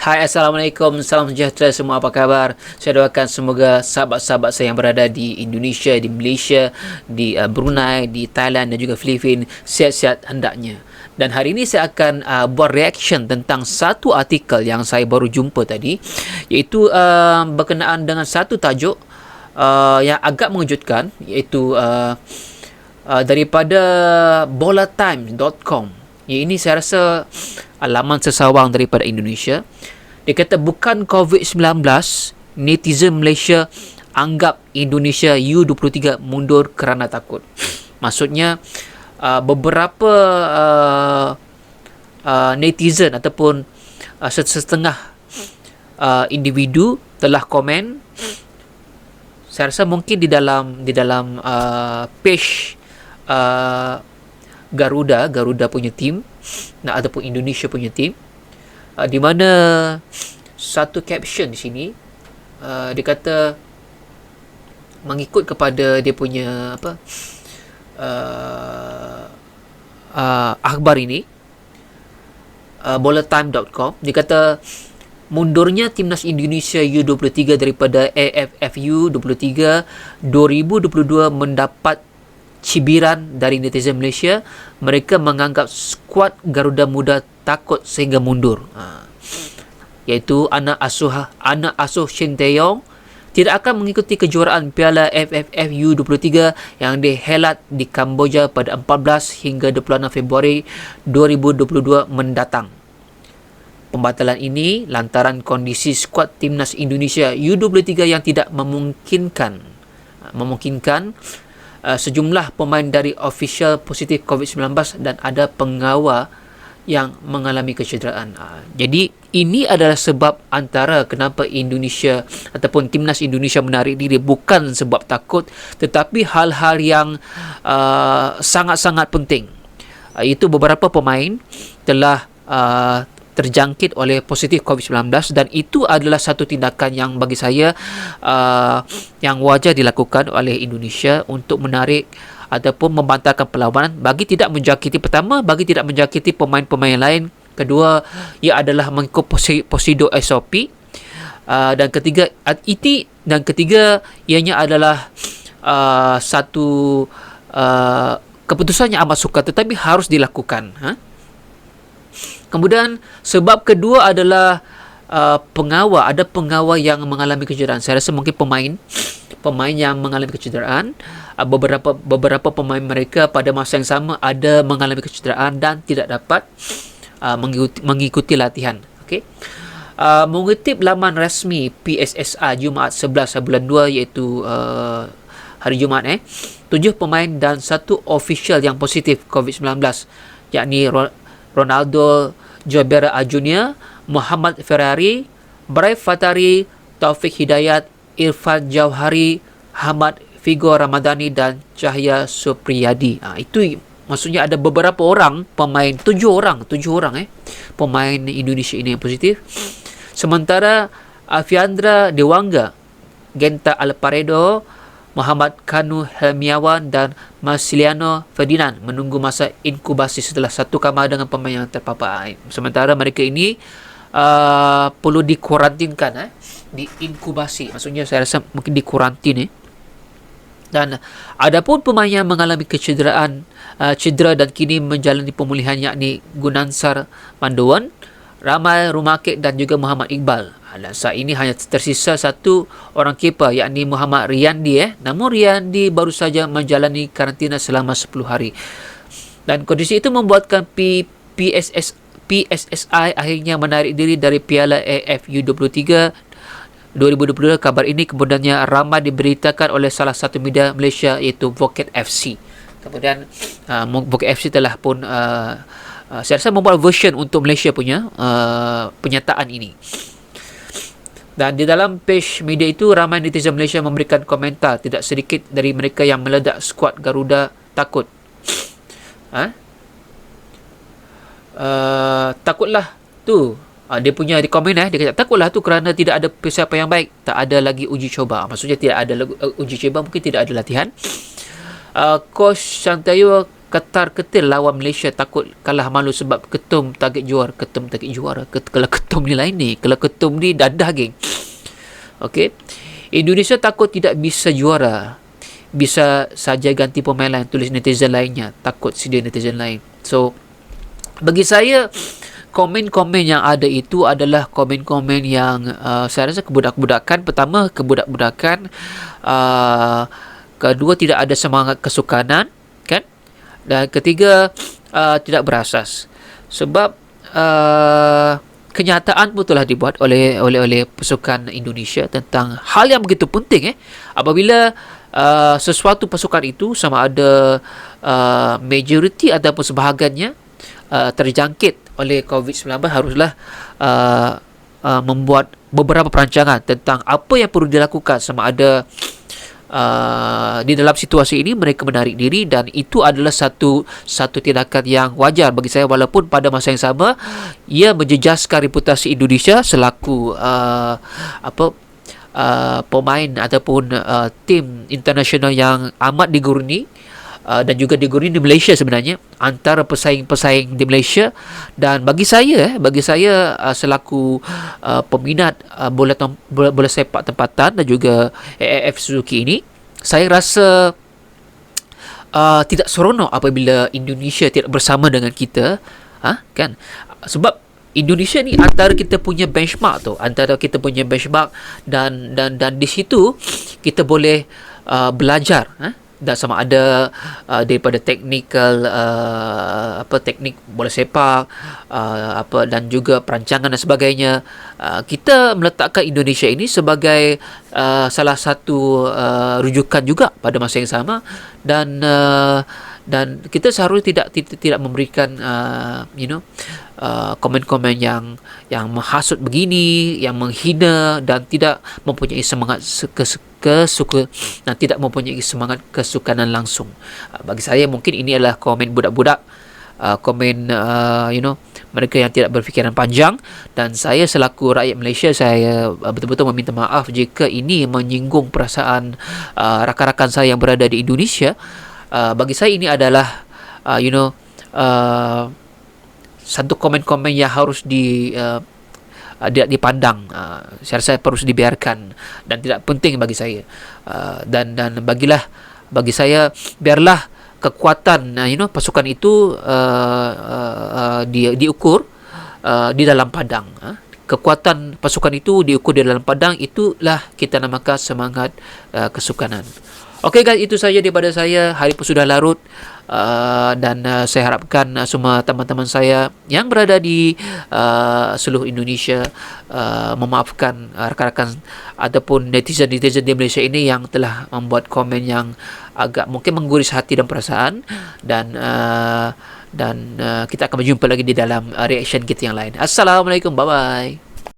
Hai, Assalamualaikum, salam sejahtera semua, apa khabar? Saya doakan semoga sahabat-sahabat saya yang berada di Indonesia, di Malaysia, di Brunei, di Thailand dan juga Filipina sihat-sihat hendaknya. Dan hari ini saya akan buat reaction tentang satu artikel yang saya baru jumpa tadi, iaitu berkenaan dengan satu tajuk yang agak mengejutkan, iaitu daripada bolatimes.com. Ini saya rasa laman sesawang daripada Indonesia. Dia kata bukan COVID-19, netizen Malaysia anggap Indonesia U23 mundur kerana takut. Maksudnya beberapa netizen ataupun setengah individu telah komen. Saya rasa mungkin di dalam page Garuda punya team ataupun Indonesia punya team, di mana satu caption di sini dia kata mengikut kepada dia punya akhbar ini, bolatimes.com, dia kata mundurnya timnas Indonesia U23 daripada AFF U23 2022 mendapat cibiran dari netizen Malaysia. Mereka menganggap skuad Garuda Muda takut sehingga mundur. Iaitu anak asuh Shin Tae-yong tidak akan mengikuti kejuaraan Piala AFF U23 yang dihelat di Kamboja pada 14 hingga 26 Februari 2022 mendatang. Pembatalan ini lantaran kondisi skuad timnas Indonesia U23 yang tidak memungkinkan sejumlah pemain dari official positif COVID-19 dan ada pengawal yang mengalami kecederaan. Jadi ini adalah sebab antara kenapa Indonesia ataupun timnas Indonesia menarik diri, bukan sebab takut, tetapi hal-hal yang sangat-sangat penting. Itu beberapa pemain telah terjangkit oleh positif COVID-19 dan itu adalah satu tindakan yang bagi saya yang wajar dilakukan oleh Indonesia untuk menarik ataupun membantalkan perlawanan bagi tidak menjangkiti, pertama, bagi tidak menjangkiti pemain-pemain lain, kedua, ia adalah mengikut prosedur SOP, dan ketiga ianya adalah satu keputusan yang amat sukar tetapi harus dilakukan. Kemudian sebab kedua adalah pengawal. Ada pengawal yang mengalami kecederaan. Saya rasa mungkin pemain yang mengalami kecederaan, beberapa pemain mereka pada masa yang sama ada mengalami kecederaan dan tidak dapat mengikuti latihan. Okey. Mengutip laman rasmi PSSA Jumaat 11 bulan 2, iaitu hari Jumaat, 7 pemain dan 1 official yang positif COVID-19, yakni Ronaldo Jobera Junior, Muhammad Ferrari, Braif Fatari, Taufik Hidayat, Irfan Jauhari, Hamad Figo Ramadhani dan Cahaya Supriyadi. Itu maksudnya ada beberapa orang pemain, 7 orang pemain Indonesia ini yang positif. Sementara Afiandra Dewangga, Genta Alparedo, Muhammad Kanu Helmiawan dan Marceliano Ferdinand menunggu masa inkubasi setelah satu kamar dengan pemain yang terpapar. Sementara mereka ini perlu dikuarantinkan, diinkubasi. Maksudnya saya rasa mungkin dikuarantin. Dan adapun pemain yang mengalami cedera dan kini menjalani pemulihan, yakni Gunansar Mandowan, Ramai Rumakik dan juga Muhammad Iqbal. Dan saat ini hanya tersisa satu orang keeper, yakni Muhammad Riyandi. Namun Riyandi baru saja menjalani karantina selama 10 hari. Dan kondisi itu membuatkan PSSI akhirnya menarik diri dari Piala AFF U23 2022. Kabar ini kemudiannya ramai diberitakan oleh salah satu media Malaysia, iaitu Voket FC. Kemudian Voket FC telah pun saya rasa membuat version untuk Malaysia punya penyataan ini. Dan di dalam page media itu, ramai netizen Malaysia memberikan komentar. Tidak sedikit dari mereka yang meledak skuad Garuda takut. Takutlah tu. Dia punya di komen, dia kata takutlah tu kerana tidak ada persiapan yang baik. Tak ada lagi uji coba. Maksudnya tidak ada uji coba, mungkin tidak ada latihan. Coach Shin Tae-yong ketar-ketir lawan Malaysia, takut kalah malu sebab ketum target juara. Kalau ketum ni lain ni, kalau ketum ni dadah geng. Okey, Indonesia takut tidak bisa juara, bisa saja ganti pemain lain, tulis netizen lainnya, takut sedia netizen lain. So bagi saya, komen-komen yang ada itu adalah komen-komen yang saya rasa kebudak-budakan. Pertama, kebudak-budakan. Kedua, tidak ada semangat kesukanan, kan? Dan ketiga, tidak berasas. Sebab kenyataan pun telah dibuat oleh pasukan Indonesia tentang hal yang begitu penting. Apabila sesuatu pasukan itu, sama ada majoriti ataupun sebahagiannya terjangkit oleh COVID-19, haruslah membuat beberapa perancangan tentang apa yang perlu dilakukan, sama ada di dalam situasi ini mereka menarik diri, dan itu adalah satu tindakan yang wajar bagi saya, walaupun pada masa yang sama ia menjejaskan reputasi Indonesia selaku pemain ataupun tim internasional yang amat diguruni, dan juga diguruni di Malaysia sebenarnya, antara pesaing-pesaing di Malaysia. Dan bagi saya selaku peminat bola sepak tempatan dan juga AFF Suzuki ini, saya rasa tidak seronok apabila Indonesia tidak bersama dengan kita, kan? Sebab Indonesia ni antara kita punya benchmark, dan di situ kita boleh belajar, dan sama ada daripada teknik bola sepak, dan juga perancangan dan sebagainya. Kita meletakkan Indonesia ini sebagai salah satu rujukan juga pada masa yang sama, dan kita seharusnya tidak memberikan komen-komen yang menghasut begini, yang menghina, dan tidak mempunyai semangat dan tidak mempunyai semangat kesukanan langsung. Bagi saya mungkin ini adalah komen budak-budak, komen mereka yang tidak berfikiran panjang, dan saya selaku rakyat Malaysia, saya betul-betul meminta maaf jika ini menyinggung perasaan rakan-rakan saya yang berada di Indonesia. Bagi saya ini adalah satu komen-komen yang harus dipandang, saya rasa harus dibiarkan dan tidak penting bagi saya. Dan bagi saya, biarlah kekuatan pasukan itu diukur di dalam padang. Kekuatan pasukan itu diukur di dalam padang, itulah kita namakan semangat kesukanan. Okey guys, itu saja daripada saya. Hari pun sudah larut, dan saya harapkan semua teman-teman saya yang berada di seluruh Indonesia memaafkan rakan-rakan ataupun netizen-netizen di Malaysia ini yang telah membuat komen yang agak mungkin mengguris hati dan perasaan, dan kita akan berjumpa lagi di dalam reaction kita yang lain. Assalamualaikum, bye-bye.